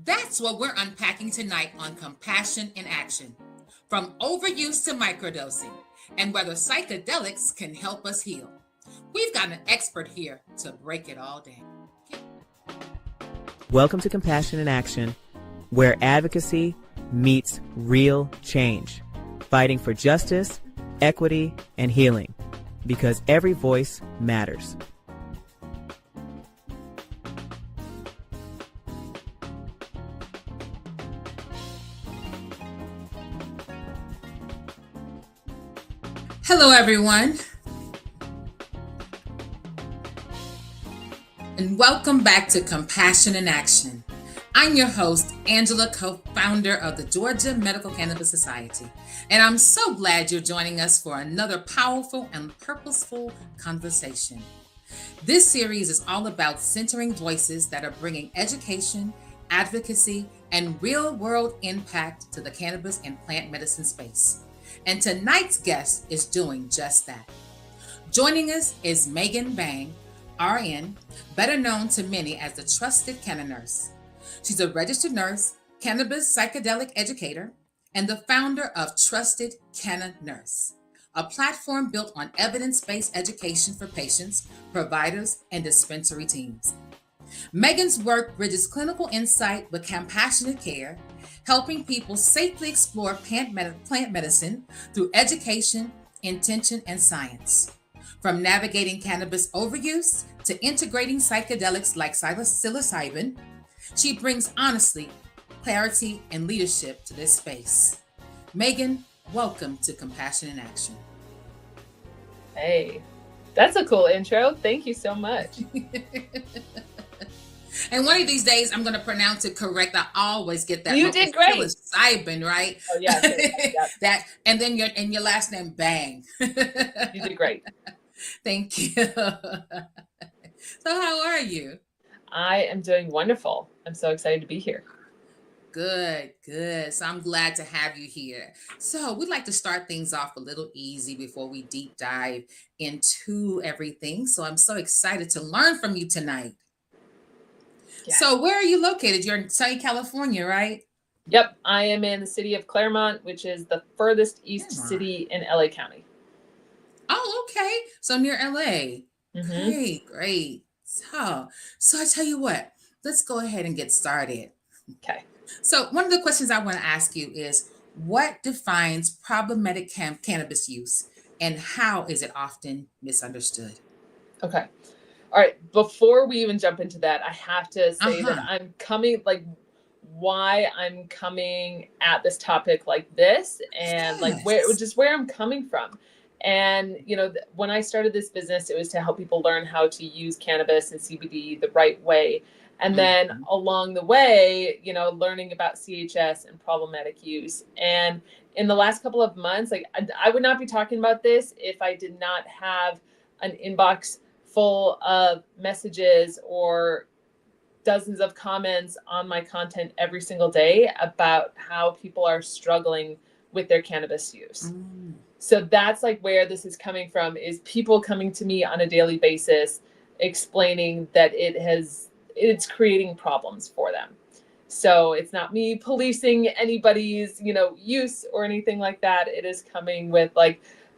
That's what we're unpacking tonight on Compassion in Action. From overuse to microdosing, and whether psychedelics can help us heal. We've got an expert here to break it all down. Welcome to Compassion in Action, where advocacy meets real change, fighting for justice, equity, and healing, because every voice matters. Hello, everyone, and welcome back to Compassion in Action. I'm your host, Angela, co-founder of the Georgia Medical Cannabis Society, and I'm so glad you're joining us for another powerful and purposeful conversation. This series is all about centering voices that are bringing education, advocacy, and real-world impact to the cannabis and plant medicine space. And tonight's guest is doing just that. Joining us is Megan Mbengue, RN, better known to many as the Trusted Canna Nurse. She's a registered nurse, cannabis psychedelic educator, and the founder of Trusted Canna Nurse, a platform built on evidence-based education for patients, providers, and dispensary teams. Megan's work bridges clinical insight with compassionate care, helping people safely explore plant medicine through education, intention, and science. From navigating cannabis overuse to integrating psychedelics like psilocybin, she brings honesty, clarity, and leadership to this space. Megan, welcome to Compassion in Action. Hey, that's a cool intro. Thank you so much. And one of these days, I'm going to pronounce it correct. I always get that. You did great. Psilocybin, right? Oh yeah. Yep. That, and then your last name, Bang. You did great. Thank you. So how are you? I am doing wonderful. I'm so excited to be here. Good. So I'm glad to have you here. So we'd like to start things off a little easy before we deep dive into everything. So I'm so excited to learn from you tonight. Yeah. So where are you located? You're in Southern California, right? Yep. I am in the city of Claremont, which is the furthest east city in LA County. Oh, okay. So near LA. Mm-hmm. Great. So I tell you what, let's go ahead and get started. Okay. So one of the questions I want to ask you is, what defines problematic cannabis use, and how is it often misunderstood? Okay. All right. Before we even jump into that, I have to say that I'm coming, why I'm coming at this topic like this, and where I'm coming from. And, when I started this business, it was to help people learn how to use cannabis and CBD the right way. And then along the way, learning about CHS and problematic use. And in the last couple of months, I would not be talking about this if I did not have an inbox full of messages or dozens of comments on my content every single day about how people are struggling with their cannabis use. So that's where this is coming from, is people coming to me on a daily basis explaining that it's creating problems for them. So it's not me policing anybody's, use or anything like that. It is coming with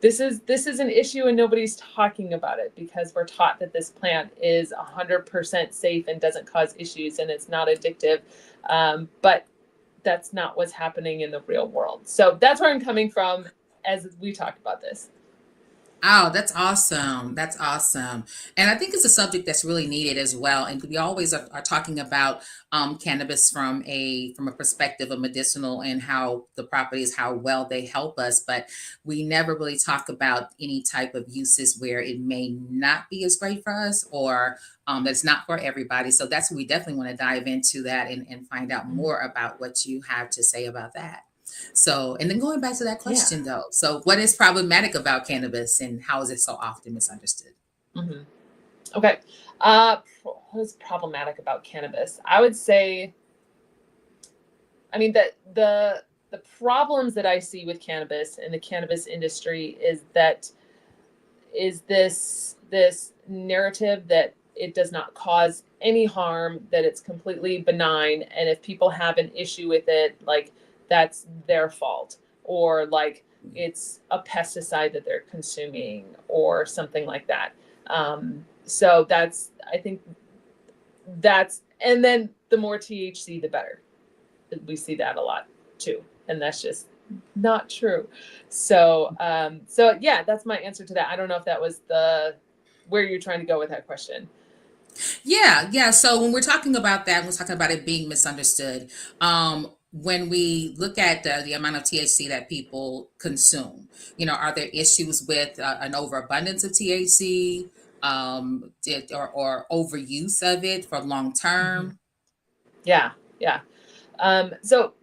this is an issue and nobody's talking about it, because we're taught that this plant is 100% safe and doesn't cause issues and it's not addictive. But that's not what's happening in the real world. So that's where I'm coming from as we talk about this. Oh, that's awesome. That's awesome. And I think it's a subject that's really needed as well. And we always are talking about cannabis from a perspective of medicinal and how the properties, how well they help us. But we never really talk about any type of uses where it may not be as great for us, or that's not for everybody. So that's what we definitely want to dive into that and find out more about what you have to say about that. So, and then going back to that question though, so what is problematic about cannabis and how is it so often misunderstood? Mm-hmm. Okay. What is problematic about cannabis? I would say, that the problems that I see with cannabis and the cannabis industry is this narrative that it does not cause any harm, that it's completely benign. And if people have an issue with it, like that's their fault, or like it's a pesticide that they're consuming or something like that. So that's, I think that's, and then the more THC, the better. We see that a lot too. And that's just not true. So, so yeah, that's my answer to that. I don't know if that was where you're trying to go with that question. Yeah. So when we're talking about that, we're talking about it being misunderstood. When we look at the amount of THC that people consume, are there issues with an overabundance of THC, or overuse of it for long term? Yeah. So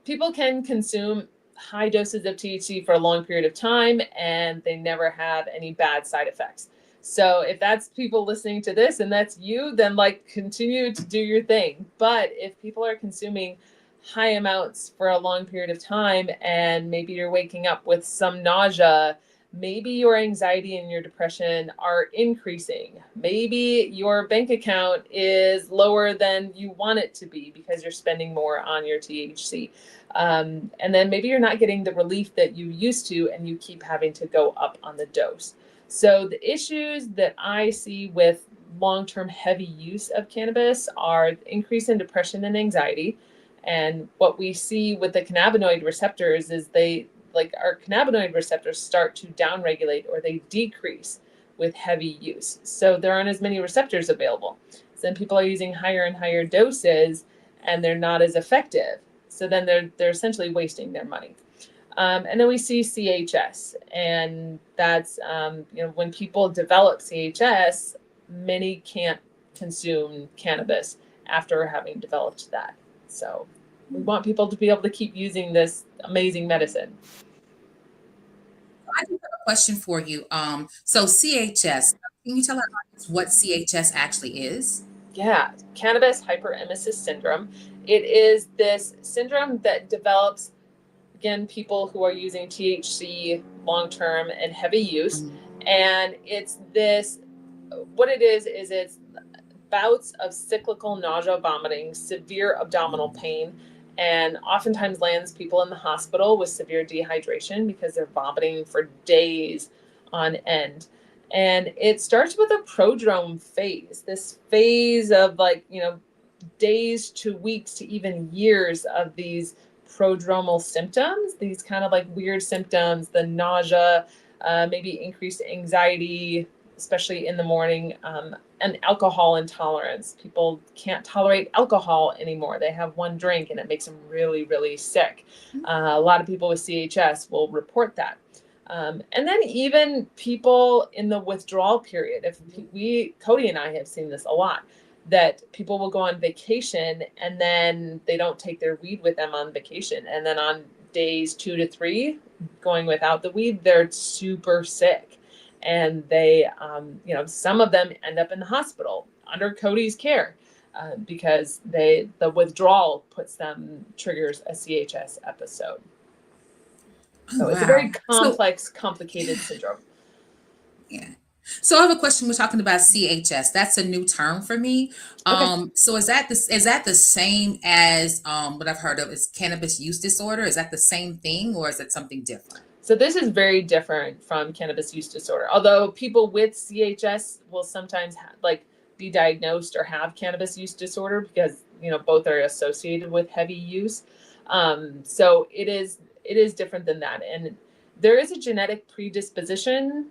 people can consume high doses of THC for a long period of time, and they never have any bad side effects. So if that's people listening to this and that's you, then like continue to do your thing. But if people are consuming high amounts for a long period of time, and maybe you're waking up with some nausea, maybe your anxiety and your depression are increasing, maybe your bank account is lower than you want it to be because you're spending more on your THC. And then maybe you're not getting the relief that you used to, and you keep having to go up on the dose. So the issues that I see with long-term heavy use of cannabis are increase in depression and anxiety. And what we see with the cannabinoid receptors is our cannabinoid receptors start to downregulate, or they decrease with heavy use. So there aren't as many receptors available. So then people are using higher and higher doses, and they're not as effective. So then they're essentially wasting their money. And then we see CHS, and that's when people develop CHS, many can't consume cannabis after having developed that. So we want people to be able to keep using this amazing medicine. I do have a question for you. So CHS, can you tell our audience what CHS actually is? Yeah, cannabis hyperemesis syndrome. It is this syndrome that develops, again, people who are using THC long term and heavy use. And it's this, what it is it's bouts of cyclical nausea, vomiting, severe abdominal pain, and oftentimes lands people in the hospital with severe dehydration because they're vomiting for days on end. And it starts with a prodrome phase, this phase of days to weeks to even years of these prodromal symptoms, these kind of like weird symptoms, the nausea, maybe increased anxiety, especially in the morning, and alcohol intolerance. People can't tolerate alcohol anymore. They have one drink and it makes them really, really sick. A lot of people with CHS will report that. And then even people in the withdrawal period, Cody and I have seen this a lot, that people will go on vacation and then they don't take their weed with them on vacation. And then on days 2 to 3, going without the weed, they're super sick. And they, some of them end up in the hospital under Cody's care because the withdrawal triggers a CHS episode. So it's a very complex, complicated syndrome. Yeah. So I have a question. We're talking about CHS. That's a new term for me. Okay. So is that the same as what I've heard of is cannabis use disorder? Is that the same thing, or is it something different? So this is very different from cannabis use disorder. Although people with CHS will sometimes be diagnosed or have cannabis use disorder because both are associated with heavy use. So it is different than that, and there is a genetic predisposition.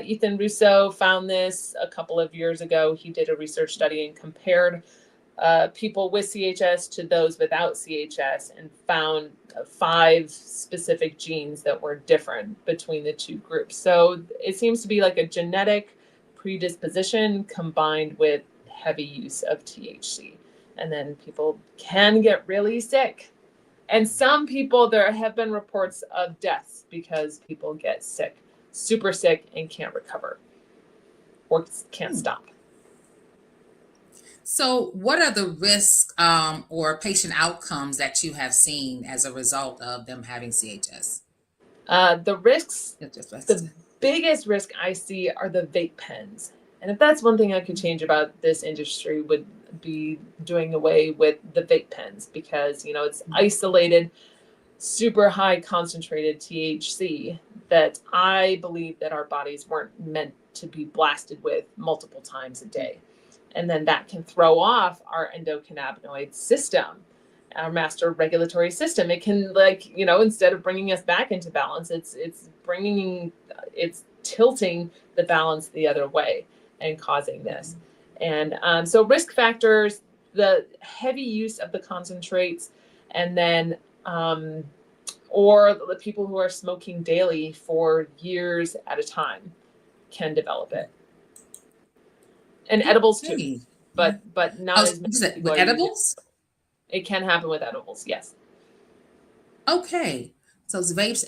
Ethan Russo found this a couple of years ago. He did a research study and compared people with CHS to those without CHS, and found 5 specific genes that were different between the two groups. So it seems to be like a genetic predisposition combined with heavy use of THC. And then people can get really sick. And some people, there have been reports of deaths because people get sick, super sick, and can't recover or can't stop. So what are the risks or patient outcomes that you have seen as a result of them having CHS? The risks, the biggest risk I see are the vape pens. And if that's one thing I could change about this industry, would be doing away with the vape pens, because, you know, it's isolated, super high concentrated THC that I believe that our bodies weren't meant to be blasted with multiple times a day. And then that can throw off our endocannabinoid system, our master regulatory system. It can, like, you know, instead of bringing us back into balance, it's tilting the balance the other way and causing this. And so risk factors, the heavy use of the concentrates, and then or the people who are smoking daily for years at a time can develop it. And edibles too, but not as many people with edibles. It can happen with edibles, yes. Okay, so it's vapes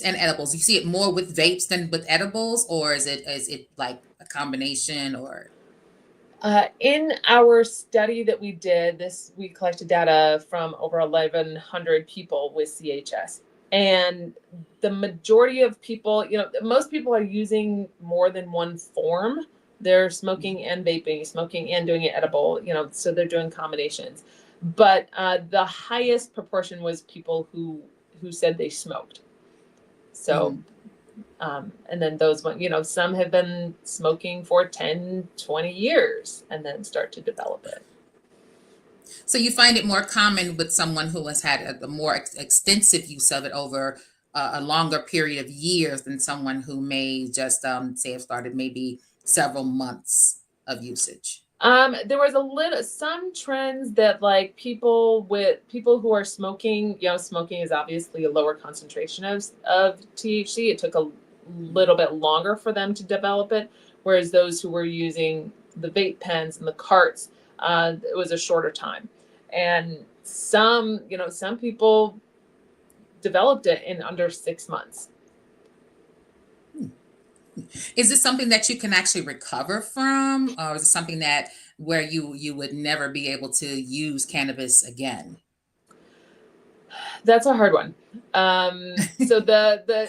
and edibles. You see it more with vapes than with edibles, or is it like a combination? Or in our study that we did, we collected data from over 1,100 people with CHS, and the majority of people, you know, most people are using more than one form. They're smoking and vaping, smoking and doing it edible, you know, so they're doing combinations. But the highest proportion was people who said they smoked. So, and then those one, you know, some have been smoking for 10, 20 years and then start to develop it. So you find it more common with someone who has had a more extensive use of it over a longer period of years than someone who may just say have started maybe several months of usage. There was some trends that, like, people who are smoking, you know, smoking is obviously a lower concentration of THC. It took a little bit longer for them to develop it, whereas those who were using the vape pens and the carts, it was a shorter time. And some people developed it in under 6 months. Is this something that you can actually recover from, or is it something that where you would never be able to use cannabis again? That's a hard one. So the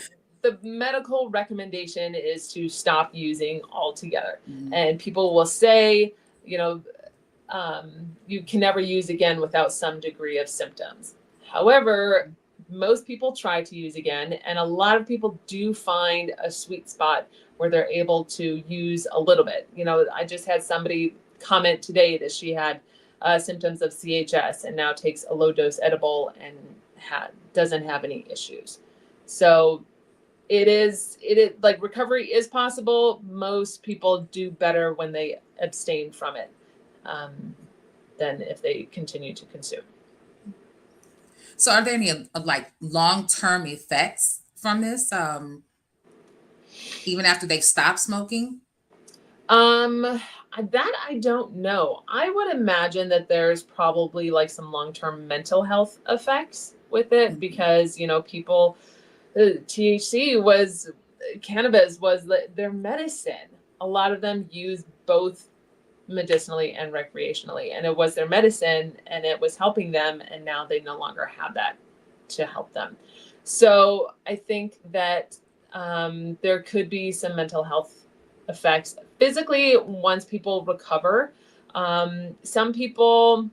medical recommendation is to stop using altogether. And people will say, you know, you can never use again without some degree of symptoms. However, most people try to use again, and a lot of people do find a sweet spot where they're able to use a little bit. You know, I just had somebody comment today that she had symptoms of CHS and now takes a low dose edible and doesn't have any issues. So it is like, recovery is possible. Most people do better when they abstain from it than if they continue to consume. So are there any like long-term effects from this, even after they've stopped smoking? That I don't know. I would imagine that there's probably like some long-term mental health effects with it, because, you know, people, cannabis was their medicine. A lot of them use both medicinally and recreationally, and it was their medicine and it was helping them, and now they no longer have that to help them. So I think that there could be some mental health effects physically once people recover. Some people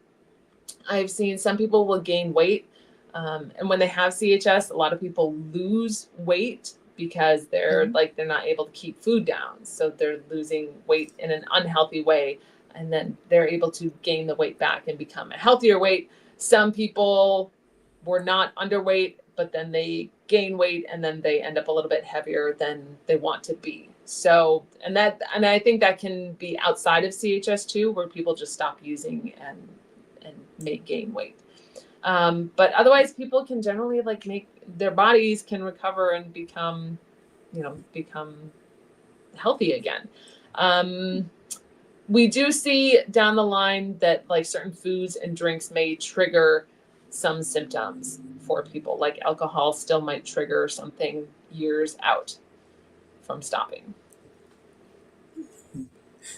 will gain weight, and when they have CHS, a lot of people lose weight because they're not able to keep food down. So they're losing weight in an unhealthy way, and then they're able to gain the weight back and become a healthier weight. Some people were not underweight, but then they gain weight and then they end up a little bit heavier than they want to be. So, and I think that can be outside of CHS too, where people just stop using and may gain weight. But otherwise, people can generally make their bodies can recover and become healthy again. We do see down the line that certain foods and drinks may trigger some symptoms for people. Like alcohol still might trigger something years out from stopping.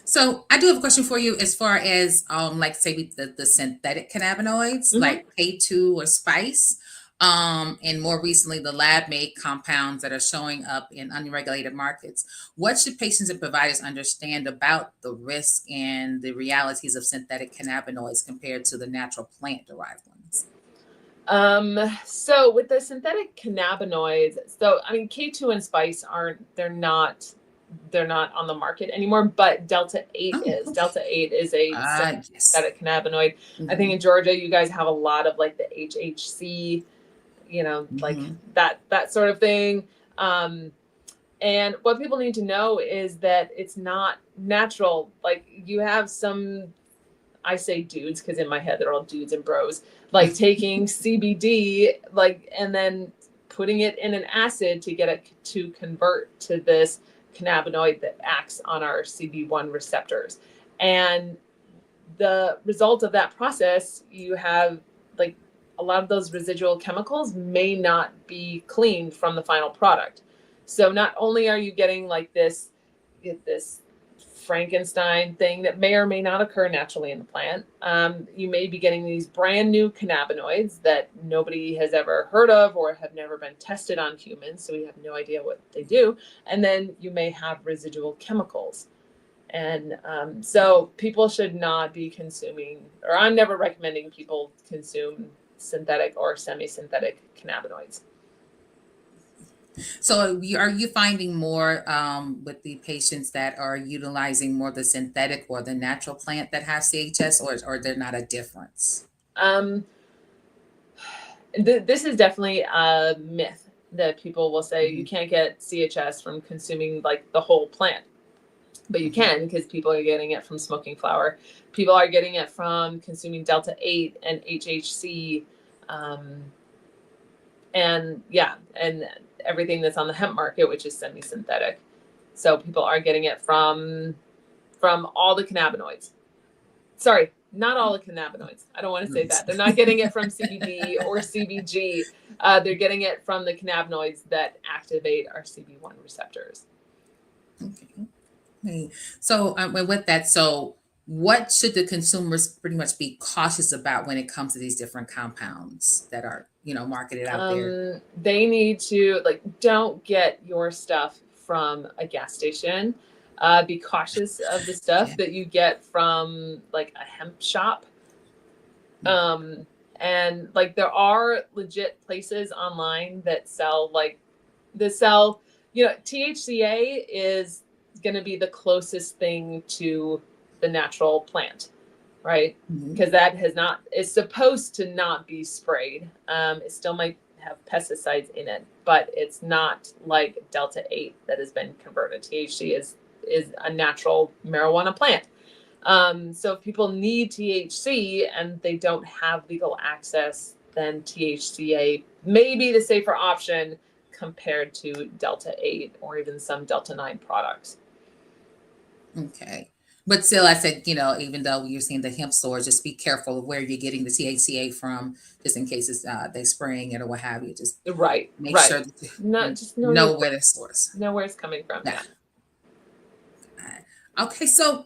So I do have a question for you as far as say the synthetic cannabinoids, like K2 or spice. and more recently, the lab-made compounds that are showing up in unregulated markets. What should patients and providers understand about the risk and the realities of synthetic cannabinoids compared to the natural plant-derived ones? So with the synthetic cannabinoids, K2 and spice they're not on the market anymore, but Delta 8 is. Okay. Delta 8 is a Yes. synthetic cannabinoid. Mm-hmm. I think in Georgia, you guys have a lot of like the HHC, like that sort of thing. And what people need to know is that it's not natural. Like you have some, I say dudes because in my head they're all dudes and bros, like taking CBD, and then putting it in an acid to get it to convert to this cannabinoid that acts on our CB1 receptors. And the result of that process, you have like a lot of those residual chemicals may not be cleaned from the final product. So not only are you getting like this Frankenstein thing that may or may not occur naturally in the plant, you may be getting these brand new cannabinoids that nobody has ever heard of or have never been tested on humans, so we have no idea what they do. And then you may have residual chemicals. And so people should not be consuming, or I'm never recommending people consume synthetic or semi-synthetic cannabinoids. So are you finding more with the patients that are utilizing more the synthetic or the natural plant that have CHS, or they're not a difference? This is definitely a myth that people will say you can't get CHS from consuming like the whole plant. But you can, because people are getting it from smoking flower. People are getting it from consuming Delta 8 and HHC, and everything that's on the hemp market, which is semi-synthetic. So people are getting it from all the cannabinoids. Sorry, not all the cannabinoids. I don't want to say that. They're not getting it from CBD or CBG. They're getting it from the cannabinoids that activate our CB1 receptors. Okay. So with that, so what should the consumers pretty much be cautious about when it comes to these different compounds that are, marketed out there? They need to don't get your stuff from a gas station. Be cautious of the stuff that you get from like a hemp shop. And there are legit places online that sell THCA is going to be the closest thing to the natural plant, right? Because that is supposed to not be sprayed. It still might have pesticides in it, but it's not like Delta 8 that has been converted. THC is a natural marijuana plant. So if people need THC and they don't have legal access, then THCA may be the safer option compared to Delta 8 or even some Delta 9 products. Okay. But still, I said, even though you're seeing the hemp stores, just be careful of where you're getting the THCA from, just in case it's they're spraying it or what have you. Just make sure that you know where the source. Know where it's coming from. Yeah. Okay, so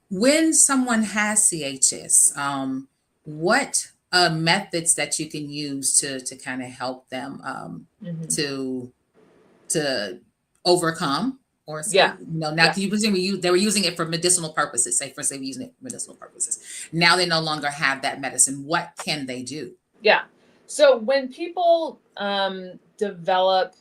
when someone has CHS, what methods that you can use to kind of help them to overcome? Or now you presume they were using it for medicinal purposes. Say we're using it for medicinal purposes. Now they no longer have that medicine. What can they do? Yeah. So when people develop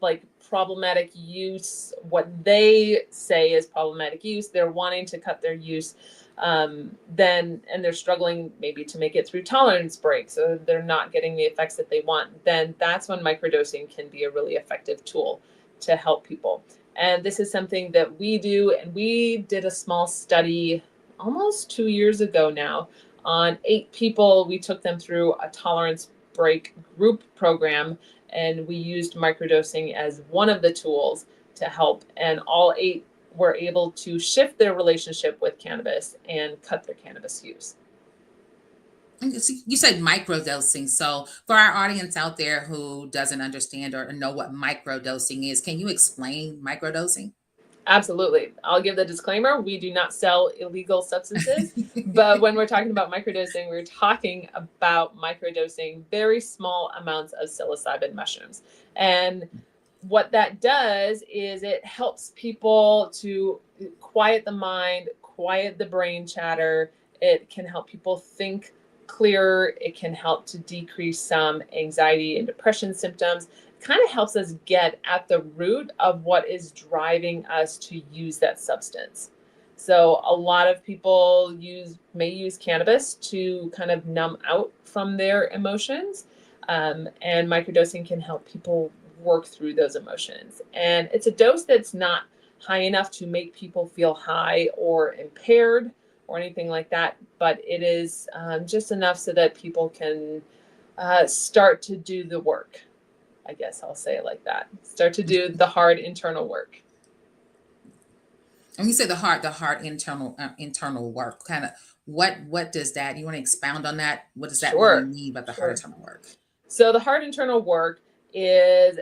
like problematic use, what they say is problematic use, they're wanting to cut their use, and they're struggling maybe to make it through tolerance breaks, so they're not getting the effects that they want, then that's when microdosing can be a really effective tool to help people. And this is something that we do, and we did a small study almost 2 years ago now on 8 people. We took them through a tolerance break group program, and we used microdosing as one of the tools to help. And all 8 were able to shift their relationship with cannabis and cut their cannabis use. You said microdosing. So for our audience out there who doesn't understand or know what microdosing is, can you explain microdosing? Absolutely. I'll give the disclaimer. We do not sell illegal substances, but when we're talking about microdosing, we're talking about microdosing very small amounts of psilocybin mushrooms. And what that does is it helps people to quiet the mind, quiet the brain chatter. It can help people think clearer. It can help to decrease some anxiety and depression symptoms. Kind of helps us get at the root of what is driving us to use that substance. So a lot of people may use cannabis to kind of numb out from their emotions, and microdosing can help people work through those emotions. And it's a dose that's not high enough to make people feel high or impaired or anything like that, but it is just enough so that people can start to do the work. I guess I'll say it like that. Start to do the hard internal work. And you say the hard internal work. Kind of what does that? You want to expound on that? What does that really mean by the hard internal work? So the hard internal work is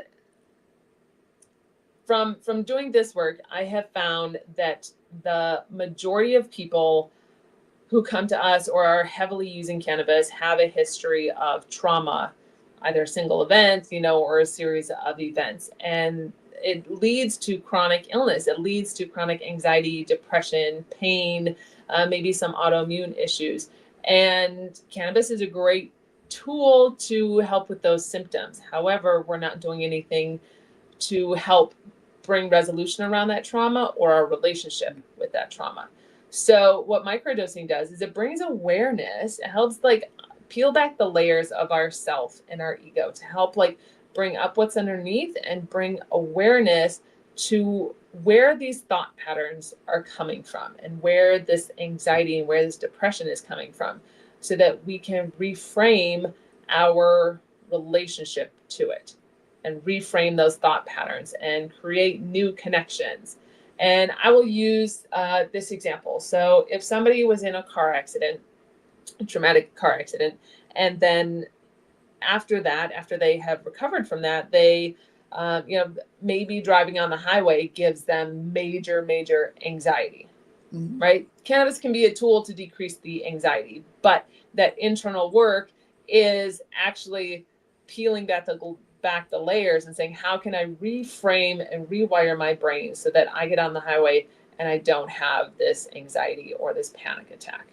from doing this work. I have found that the majority of people who come to us or are heavily using cannabis have a history of trauma, either a single event, or a series of events. And it leads to chronic illness. It leads to chronic anxiety, depression, pain, maybe some autoimmune issues. And cannabis is a great tool to help with those symptoms. However, we're not doing anything to help bring resolution around that trauma or our relationship with that trauma. So what microdosing does is it brings awareness. It helps peel back the layers of ourself and our ego to help bring up what's underneath and bring awareness to where these thought patterns are coming from and where this anxiety and where this depression is coming from, so that we can reframe our relationship to it and reframe those thought patterns and create new connections. And I will use this example. So if somebody was in a car accident, a traumatic car accident, and then after they have recovered from that, they maybe driving on the highway gives them major anxiety. Mm-hmm. Right? Cannabis can be a tool to decrease the anxiety, but that internal work is actually peeling back the layers and saying, how can I reframe and rewire my brain so that I get on the highway and I don't have this anxiety or this panic attack.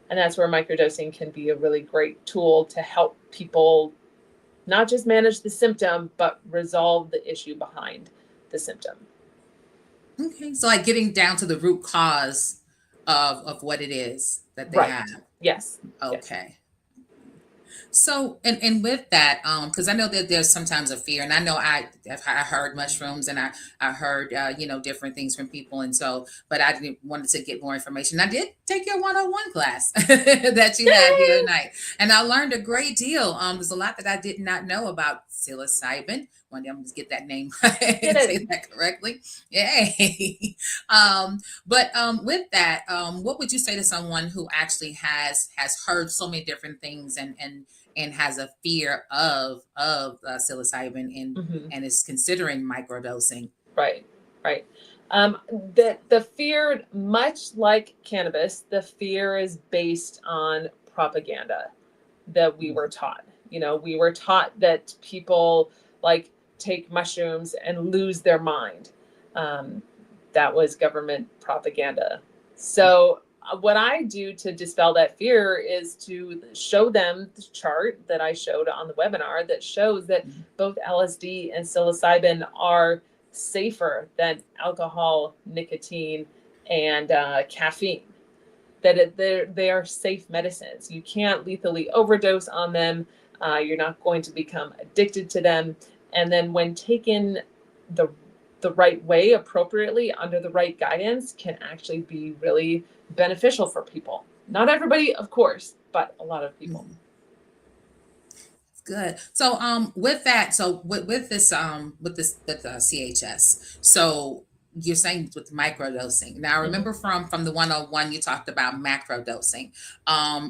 And that's where microdosing can be a really great tool to help people not just manage the symptom, but resolve the issue behind the symptom. Okay. So getting down to the root cause of what it is that they have. Yes. Okay. Yes. So, and with that, because I know that there's sometimes a fear, and I know I heard mushrooms and I heard, different things from people. And so, but I wanted to get more information. I did take your 101 class that you had here tonight, and I learned a great deal. There's a lot that I did not know about psilocybin. One day I'm going to get that name right and say that correctly. Yay. But with that, what would you say to someone who actually has heard so many different things and has a fear of psilocybin and is considering microdosing? Right. The fear, much like cannabis, the fear is based on propaganda that we were taught. We were taught that people take mushrooms and lose their mind. That was government propaganda. So what I do to dispel that fear is to show them the chart that I showed on the webinar that shows that both LSD and psilocybin are safer than alcohol, nicotine, and caffeine. That they are safe medicines. You can't lethally overdose on them. You're not going to become addicted to them. And then when taken the right way, appropriately, under the right guidance, can actually be really beneficial for people. Not everybody, of course, but a lot of people. Good. So with that, so with this CHS, so you're saying with microdosing. Now I remember from the 101 you talked about macrodosing.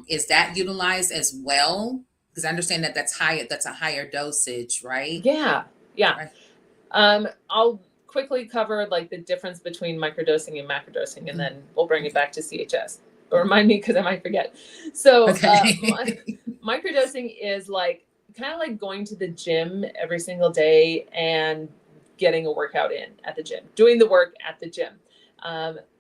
Is that utilized as well? Because I understand that that's a higher dosage, right? Yeah. Right. quickly cover like the difference between microdosing and macrodosing, and then we'll bring it back to CHS. But remind me, because I might forget. So microdosing is like kind of like going to the gym every single day and getting a workout in at the gym, doing the work at the gym.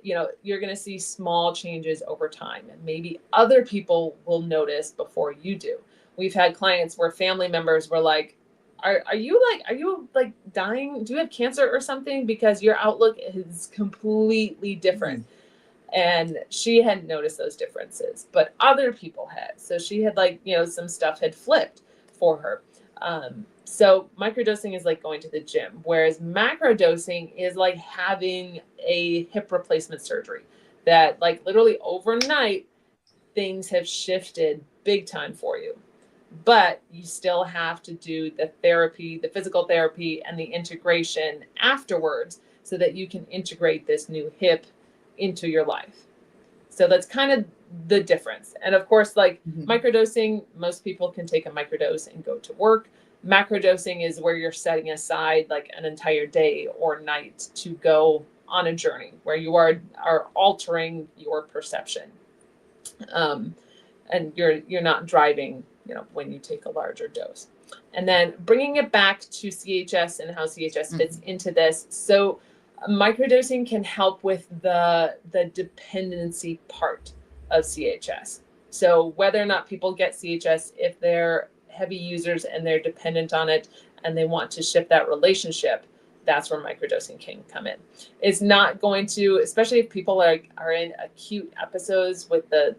You know, you're going to see small changes over time, and maybe other people will notice before you do. We've had clients where family members were like, are you dying? Do you have cancer or something? Because your outlook is completely different. And she hadn't noticed those differences, but other people had. So she had some stuff had flipped for her. So microdosing is like going to the gym, whereas macrodosing is like having a hip replacement surgery that like literally overnight things have shifted big time for you. But you still have to do the therapy, the physical therapy, and the integration afterwards so that you can integrate this new hip into your life. So that's kind of the difference. And of course, like microdosing, most people can take a microdose and go to work. Macrodosing is where you're setting aside like an entire day or night to go on a journey where you are altering your perception. And you're not driving, when you take a larger dose. And then bringing it back to CHS and how CHS fits into this. So microdosing can help with the dependency part of CHS. So whether or not people get CHS, if they're heavy users and they're dependent on it and they want to shift that relationship, that's where microdosing can come in. It's not going to, especially if people are in acute episodes with the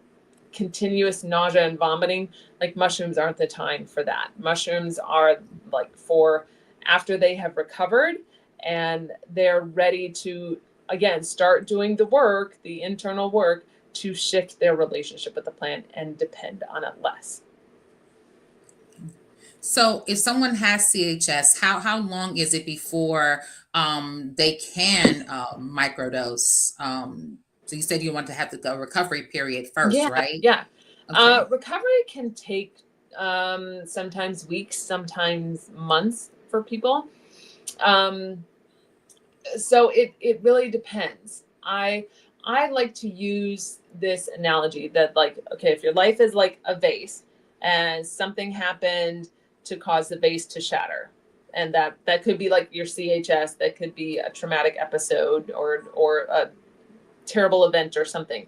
continuous nausea and vomiting, like mushrooms aren't the time for that. Mushrooms are like for after they have recovered and they're ready to, again, start doing the work, the internal work to shift their relationship with the plant and depend on it less. So if someone has CHS, how long is it before they can microdose? So you said you want to have the recovery period first, right? Yeah. Okay. Recovery can take sometimes weeks, sometimes months for people. So it really depends. I like to use this analogy that like, okay, if your life is like a vase and something happened to cause the vase to shatter, and that could be like your CHS, that could be a traumatic episode or a terrible event or something.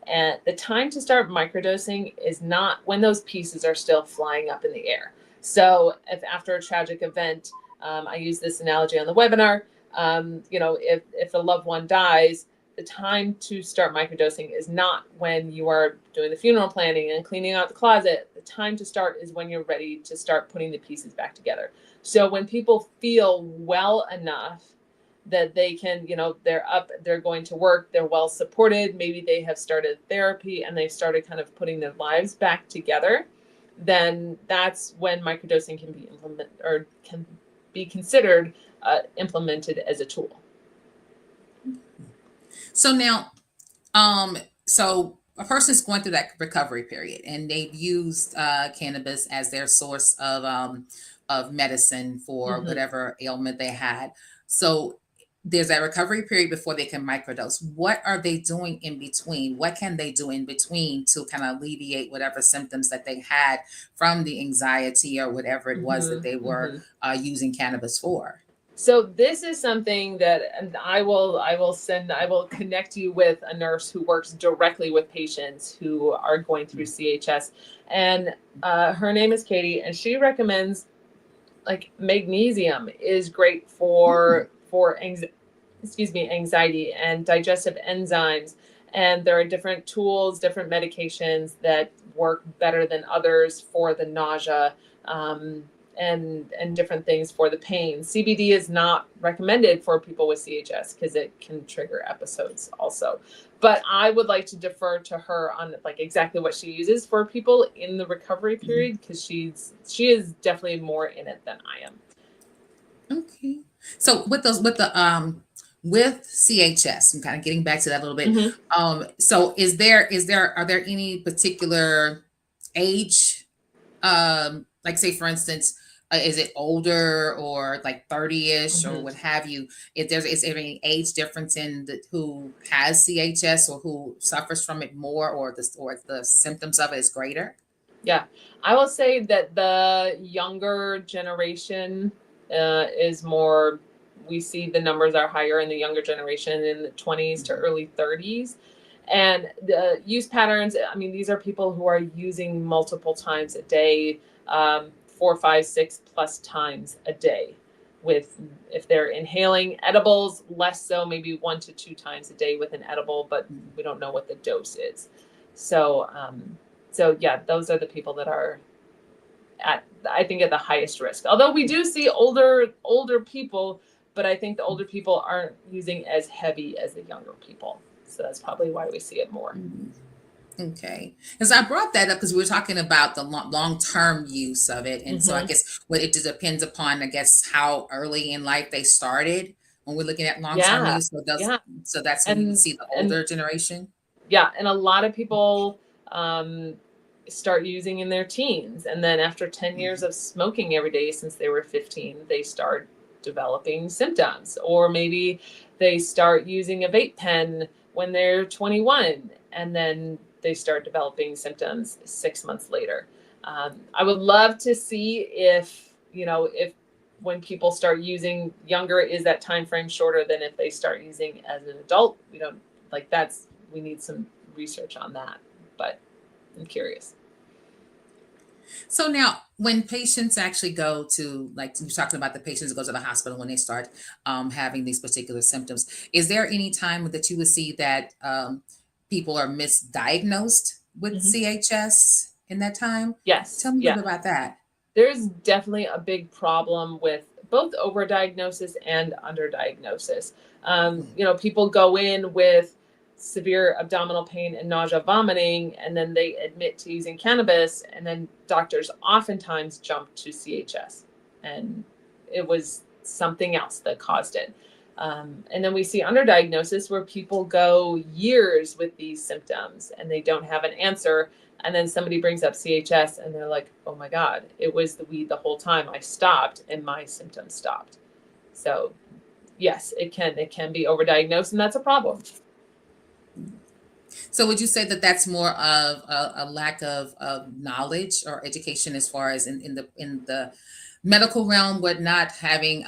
And the time to start microdosing is not when those pieces are still flying up in the air. So if after a tragic event, I use this analogy on the webinar, if a loved one dies, the time to start microdosing is not when you are doing the funeral planning and cleaning out the closet. The time to start is when you're ready to start putting the pieces back together. So when people feel well enough that they can, they're up, they're going to work, they're well supported, maybe they have started therapy and they've started kind of putting their lives back together, then that's when microdosing can be implemented or can be considered implemented as a tool. So now, so a person's going through that recovery period and they've used cannabis as their source of medicine for whatever ailment they had. So there's that recovery period before they can microdose. What are they doing in between? What can they do in between to kind of alleviate whatever symptoms that they had from the anxiety or whatever it was that they were using cannabis for? So this is something that I will connect you with a nurse who works directly with patients who are going through CHS, and her name is Katie, and she recommends like magnesium is great for anxiety and digestive enzymes. And there are different tools, different medications that work better than others for the nausea, and different things for the pain. CBD is not recommended for people with CHS because it can trigger episodes also. But I would like to defer to her on like exactly what she uses for people in the recovery period, because she is definitely more in it than I am. Okay. So with CHS, I'm kind of getting back to that a little bit. So are there any particular age, like say for instance, is it older or like 30-ish or Mhm. what have you? If is there any age difference in who has CHS or who suffers from it more, or the symptoms of it is greater? Yeah, I will say that the younger generation is more. We see the numbers are higher in the younger generation, in the 20s to early 30s. And the use patterns, I mean, these are people who are using multiple times a day, 4, 5, 6 plus times a day. With, if they're inhaling edibles, less so, maybe 1 to 2 times a day with an edible, but we don't know what the dose is. So yeah, those are the people that are at, I think, at the highest risk. Although we do see older people, but I think the older people aren't using as heavy as the younger people. So that's probably why we see it more. Okay, because I brought that up because we were talking about the long-term use of it, and so I guess what it just depends upon, I guess, how early in life they started when we're looking at long-term Yeah, use. yeah, So that's when you and see the and older generation. yeah, and a lot of people start using in their teens, and then after 10 years of smoking every day since they were 15, they start developing symptoms. Or maybe they start using a vape pen when they're 21, and then they start developing symptoms 6 months later. I would love to see if, if when people start using younger, is that time frame shorter than if they start using as an adult? We don't, like, that's, we need some research on that, but I'm curious. So now, when patients actually go to, like you're talking about, the patients go to the hospital when they start having these particular symptoms, is there any time that you would see that people are misdiagnosed with Mhm. CHS in that time? Yes, Tell me a little yeah. bit about that. There's definitely a big problem with both overdiagnosis and underdiagnosis. People go in with severe abdominal pain and nausea, vomiting, and then they admit to using cannabis, and then doctors oftentimes jump to CHS, and it was something else that caused it. And then we see underdiagnosis where people go years with these symptoms and they don't have an answer, and then somebody brings up CHS and they're like, oh my God, it was the weed the whole time. I stopped and my symptoms stopped. So yes, it can be overdiagnosed, and that's a problem. So would you say that that's more of a lack of knowledge or education, as far as in the medical realm, with not having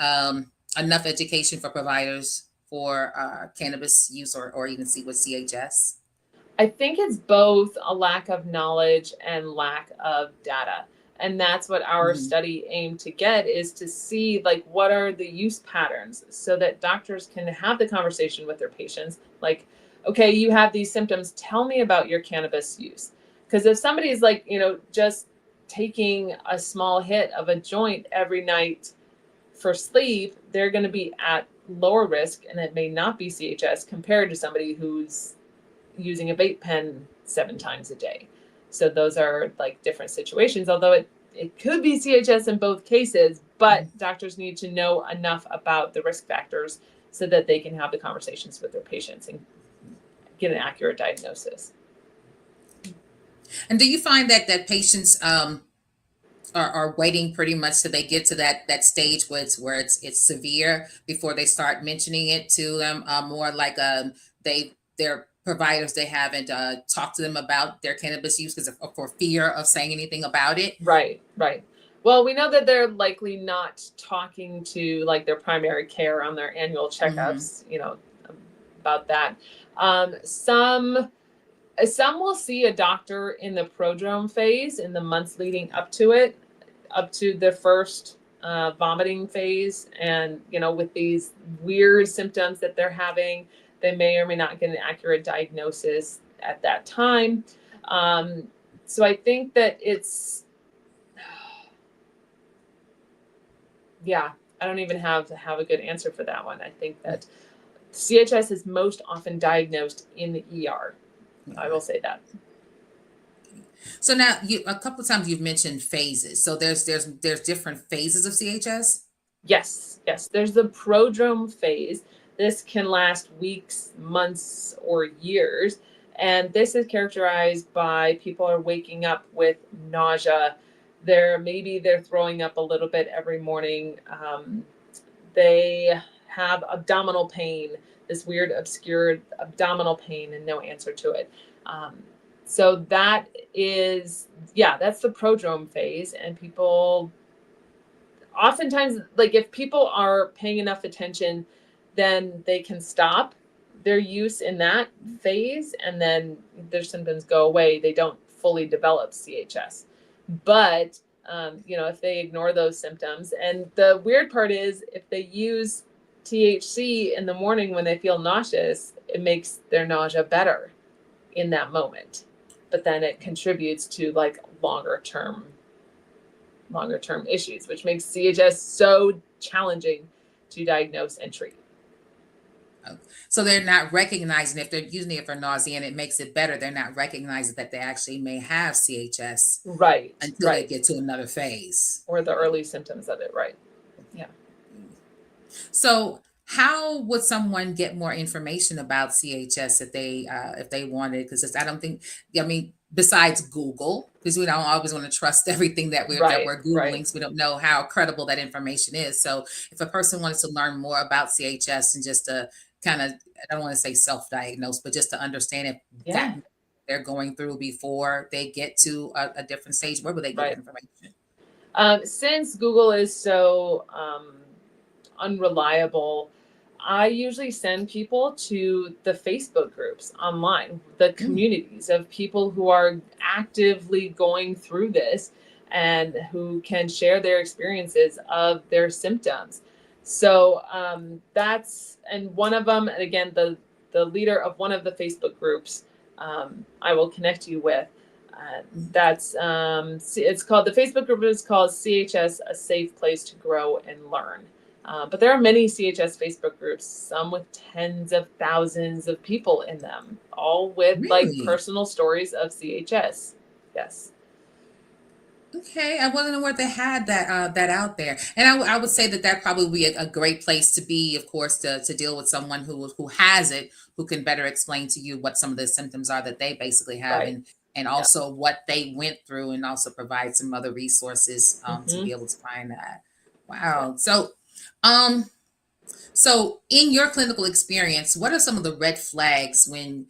enough education for providers for cannabis use, or even see with CHS? I think it's both a lack of knowledge and lack of data. And that's what our Mhm. study aimed to get, is to see, like, what are the use patterns so that doctors can have the conversation with their patients. Like, okay, you have these symptoms, tell me about your cannabis use. Because if somebody's like, just taking a small hit of a joint every night for sleep, they're going to be at lower risk, and it may not be CHS compared to somebody who's using a vape pen 7 times a day. So those are like different situations, although it could be CHS in both cases, but doctors need to know enough about the risk factors so that they can have the conversations with their patients and get an accurate diagnosis. And do you find that patients are waiting pretty much till they get to that stage where it's severe before they start mentioning it to them? More like their providers, they haven't talked to them about their cannabis use because for fear of saying anything about it. Right, right. Well, we know that they're likely not talking to, like, their primary care on their annual Hmm. checkups, about that. Some will see a doctor in the prodrome phase, in the months leading up to it, up to the first vomiting phase. And, with these weird symptoms that they're having, they may or may not get an accurate diagnosis at that time. So I think that yeah, I don't even have a good answer for that one. I think that CHS is most often diagnosed in the ER. I will say that. So now, a couple of times you've mentioned phases. So there's different phases of CHS. Yes, yes. There's the prodrome phase. This can last weeks, months, or years. And this is characterized by people are waking up with nausea, maybe they're throwing up a little bit every morning. They have abdominal pain, this weird, obscure abdominal pain, and no answer to it. So that is, that's the prodrome phase. And people oftentimes, like if people are paying enough attention, then they can stop their use in that phase, and then their symptoms go away. They don't fully develop CHS. But if they ignore those symptoms, and the weird part is if they use THC in the morning when they feel nauseous, it makes their nausea better in that moment. But then it contributes to like longer term issues, which makes CHS so challenging to diagnose and treat. So they're not recognizing, if they're using it for nausea and it makes it better, they're not recognizing that they actually may have CHS until they get to another phase. Or the early symptoms of it, right? Yeah. So how would someone get more information about CHS if they wanted? Because besides Google, because we don't always want to trust everything that we're Googling, so we don't know how credible that information is. So if a person wanted to learn more about CHS and just to kind of, I don't want to say self-diagnose, but just to understand if that they're going through before they get to a different stage, where would they get information? Since Google is so unreliable, I usually send people to the Facebook groups online, the communities of people who are actively going through this and who can share their experiences of their symptoms. So and one of them, and again, the leader of one of the Facebook groups, I will connect you with. It's called, the Facebook group is called CHS, a safe place to grow and learn. But there are many CHS Facebook groups, some with tens of thousands of people in them, all with like personal stories of CHS. Yes. Okay, I wasn't aware they had that out there, and I would say that probably would be a great place to be, of course, to deal with someone who has it, who can better explain to you what some of the symptoms are that they basically have, and also what they went through, and also provide some other resources to be able to find that. Wow. So in your clinical experience, what are some of the red flags when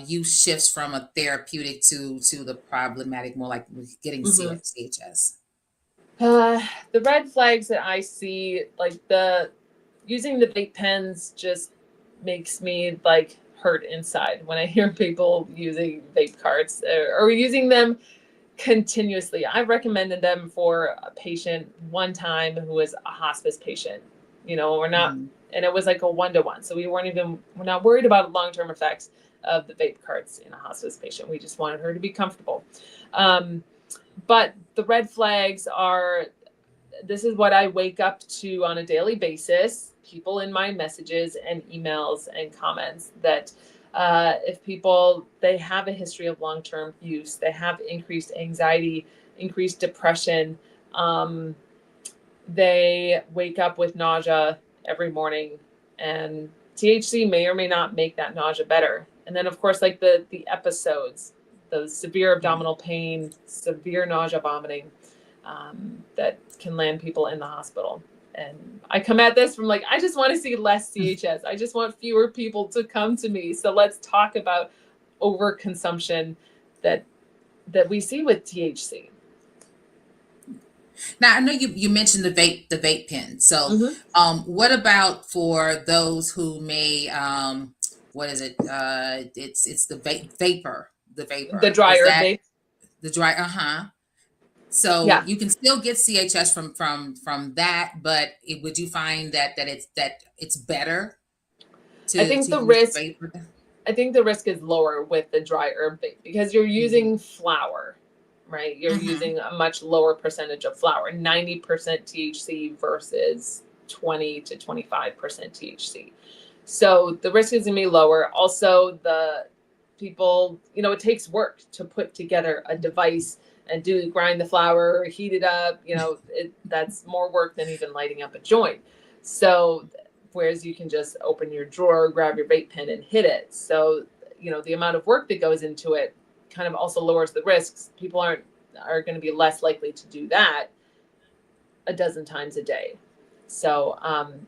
you shifts from a therapeutic to the problematic, more like getting CHS? The red flags that I see, like using the vape pens just makes me like hurt inside when I hear people using vape carts or using them continuously. I recommended them for a patient one time who was a hospice patient. We're not, and it was like a 1-to-1. So we're not worried about long-term effects of the vape carts in a hospice patient. We just wanted her to be comfortable. But the red flags are, this is what I wake up to on a daily basis, people in my messages and emails and comments, that if they have a history of long-term use, they have increased anxiety, increased depression, they wake up with nausea every morning, and THC may or may not make that nausea better. And then of course, like the episodes, the severe abdominal pain, severe nausea, vomiting, that can land people in the hospital. And I come at this from like, I just want to see less CHS. I just want fewer people to come to me. So let's talk about overconsumption that we see with THC. Now, I know you mentioned the vape pen. So what about for those who may, what is it? It's the vapor. The dry herb vape. The dry, So you can still get CHS from that, but would you find that it's better to, I think the risk is lower with the dry herb vape because you're using flower, right? You're using a much lower percentage of flower, 90% THC versus 20 to 25% THC. So the risk is going to be lower. Also, the people, it takes work to put together a device and grind the flour, heat it up, that's more work than even lighting up a joint. So, whereas you can just open your drawer, grab your vape pen and hit it. So, the amount of work that goes into it kind of also lowers the risks. People aren't are going to be less likely to do that a dozen times a day. So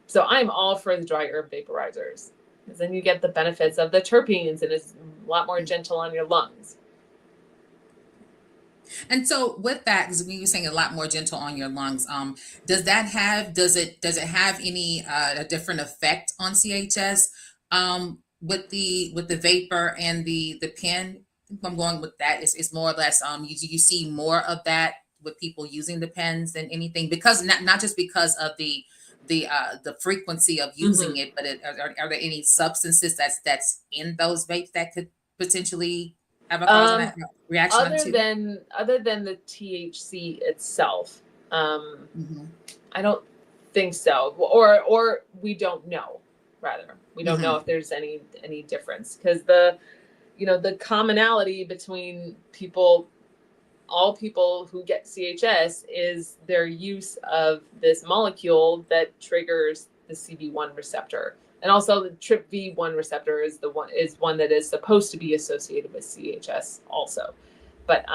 so I'm all for the dry herb vaporizers, because then you get the benefits of the terpenes, and it's a lot more gentle on your lungs. And so with that, because when you're saying a lot more gentle on your lungs, does it have any a different effect on CHS with the vapor and the pen? I think I'm going with that. It's more or less you see more of that with people using the pens than anything, because not just because of the frequency of using it, but are there any substances that's in those vapes that could potentially have a cause of that reaction other than the THC itself? I don't think so, or we don't know. Rather, we don't know if there's any difference, because the commonality between all people who get CHS is their use of this molecule that triggers the CB1 receptor. And also the TRPV1 receptor is one that is supposed to be associated with CHS also. But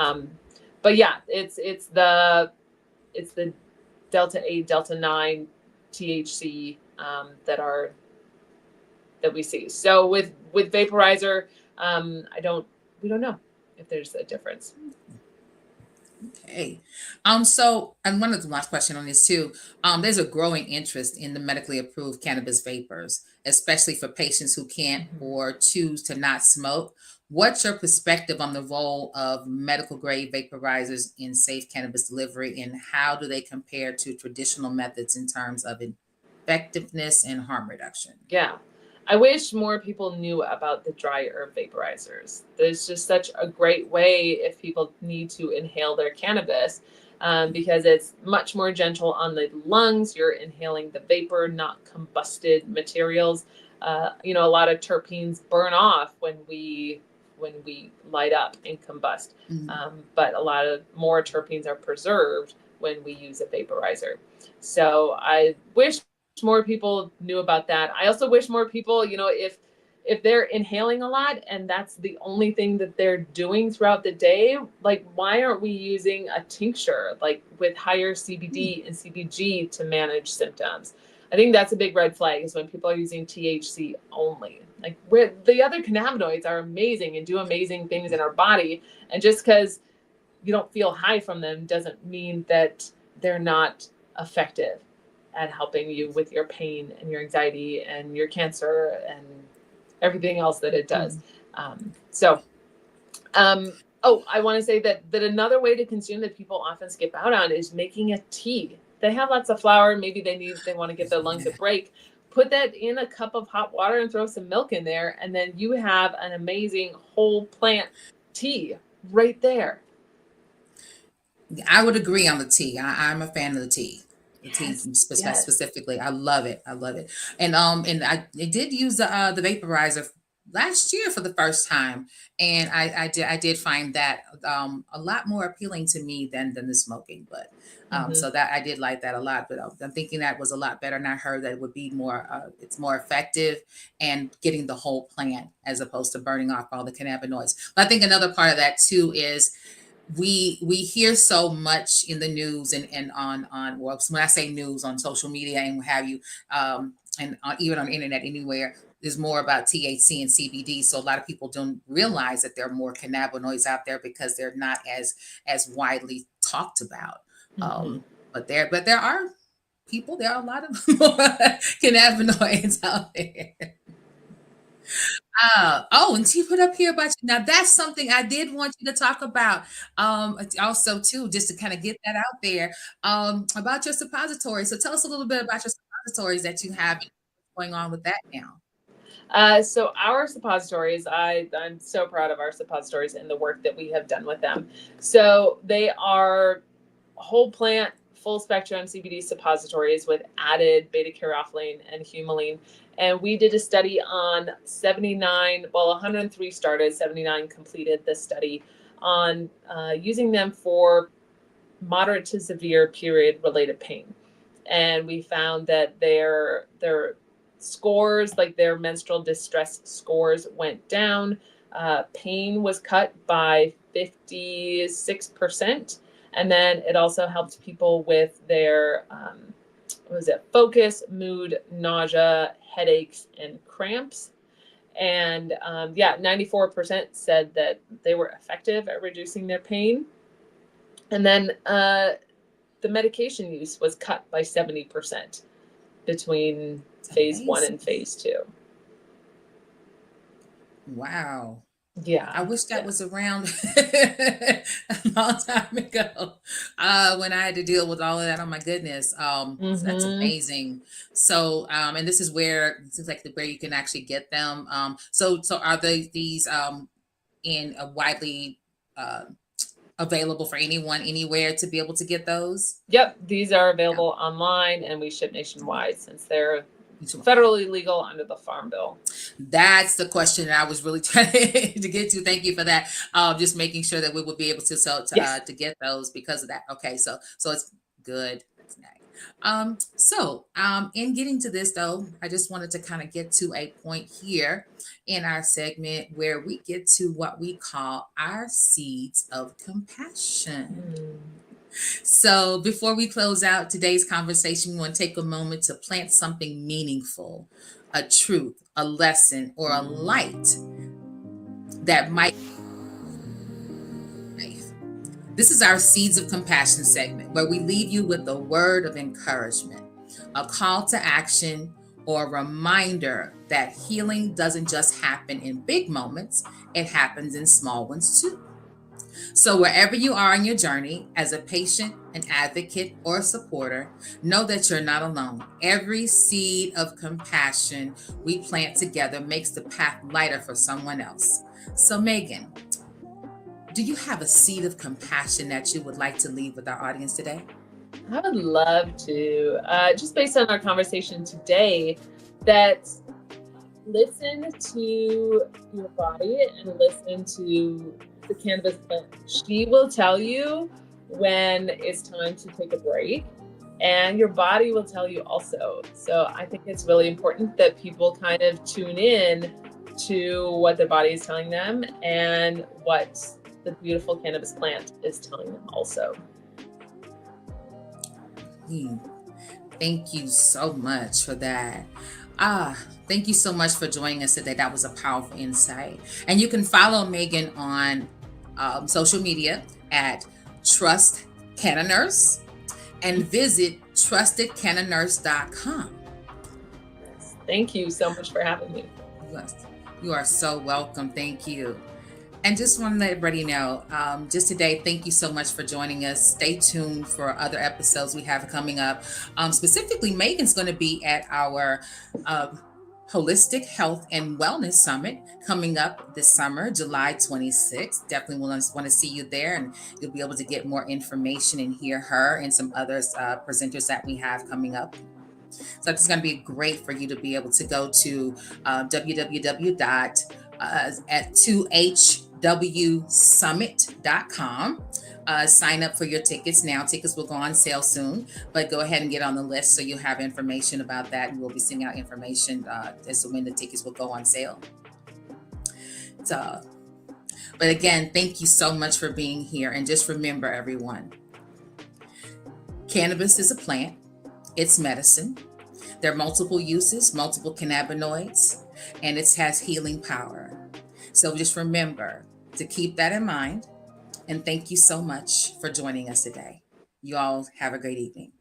yeah, it's the delta 8, delta 9 THC that we see. So with vaporizer, we don't know if there's a difference. Okay. So, and one of the last question on this too, there's a growing interest in the medically approved cannabis vapors, especially for patients who can't or choose to not smoke. What's your perspective on the role of medical grade vaporizers in safe cannabis delivery, and how do they compare to traditional methods in terms of effectiveness and harm reduction? Yeah. I wish more people knew about the dry herb vaporizers. There's just such a great way if people need to inhale their cannabis, because it's much more gentle on the lungs. You're inhaling the vapor, not combusted materials. A lot of terpenes burn off when we light up and combust, but a lot of more terpenes are preserved when we use a vaporizer. So I wish more people knew about that. I also wish more people, if they're inhaling a lot and that's the only thing that they're doing throughout the day, like, why aren't we using a tincture like with higher CBD and CBG to manage symptoms? I think that's a big red flag, is when people are using THC only. Like, where the other cannabinoids are amazing and do amazing things in our body, and just because you don't feel high from them doesn't mean that they're not effective at helping you with your pain and your anxiety and your cancer and everything else that it does. I want to say that another way to consume that people often skip out on is making a tea. They have lots of flour. Maybe they want to get their lungs a break. Put that in a cup of hot water and throw some milk in there, and then you have an amazing whole plant tea right there. I would agree on the tea. I'm a fan of the tea. Specifically, I love it. And I did use the vaporizer last year for the first time, and I did find that a lot more appealing to me than the smoking. But so that I did like that a lot. But I'm thinking that was a lot better, and I heard that it would be more it's more effective and getting the whole plant as opposed to burning off all the cannabinoids. But I think another part of that too is we hear so much in the news and on well, when I say news, on social media and what have you, and even on the internet, anywhere, there's more about THC and CBD. So a lot of people don't realize that there are more cannabinoids out there because they're not as widely talked about. But there are a lot of more cannabinoids out there. And she put up here about you. Now that's something I did want you to talk about. Also too, just to kind of get that out there, about your suppository. So tell us a little bit about your suppositories that you have, and what's going on with that now. So our suppositories, I'm so proud of our suppositories and the work that we have done with them. So they are whole plant, full spectrum CBD suppositories with added beta-caryophyllene and humulene. And we did a study on 103 started, 79 completed the study on using them for moderate to severe period-related pain. And we found that their scores, like their menstrual distress scores, went down. Pain was cut by 56%. And then it also helped people with their, focus, mood, nausea, headaches, and cramps. And 94% said that they were effective at reducing their pain. And then the medication use was cut by 70% between phase 1 and phase 2. Wow. Yeah. I wish that was around a long time ago when I had to deal with all of that. Oh my goodness. So that's amazing. So, and this is where, it seems like where you can actually get them. So are these in a widely available for anyone, anywhere to be able to get those? Yep. These are available online, and we ship nationwide since they're federally legal under the Farm Bill. That's the question that I was really trying to get to. Thank you for that. Just making sure that we would be able to sell to get those because of that. Okay, so it's good. That's nice. In getting to this though, I just wanted to kind of get to a point here in our segment where we get to what we call our seeds of compassion. So before we close out today's conversation, we want to take a moment to plant something meaningful, a truth, a lesson, or a light that might. This is our Seeds of Compassion segment, where we leave you with a word of encouragement, a call to action, or a reminder that healing doesn't just happen in big moments, it happens in small ones too. So wherever you are in your journey, as a patient, an advocate, or a supporter, know that you're not alone. Every seed of compassion we plant together makes the path lighter for someone else. So Megan, do you have a seed of compassion that you would like to leave with our audience today? I would love to. Just based on our conversation today, that listen to your body and listen to the cannabis plant. She will tell you when it's time to take a break, and your body will tell you also. So I think it's really important that people kind of tune in to what their body is telling them and what the beautiful cannabis plant is telling them also. Thank you so much for that. Thank you so much for joining us today. That was a powerful insight. And you can follow Megan on social media at Trusted Canna Nurse and visit trustedcannanurse.com. Yes. Thank you so much for having me. Yes, you are so welcome. Thank you. And just want to let everybody know, just today, thank you so much for joining us. Stay tuned for other episodes we have coming up. Specifically, Megan's going to be at our Holistic Health and Wellness Summit coming up this summer, July 26th. Definitely want to see you there, and you'll be able to get more information and hear her and some other presenters that we have coming up. So it's going to be great for you to be able to go to www.2hwsummit.com. Sign up for your tickets now. Tickets will go on sale soon, but go ahead and get on the list so you have information about that, and we'll be sending out information as to when the tickets will go on sale. So, but again, thank you so much for being here. And just remember, everyone, cannabis is a plant. It's medicine. There are multiple uses, multiple cannabinoids, and it has healing power. So just remember to keep that in mind. And thank you so much for joining us today. You all have a great evening.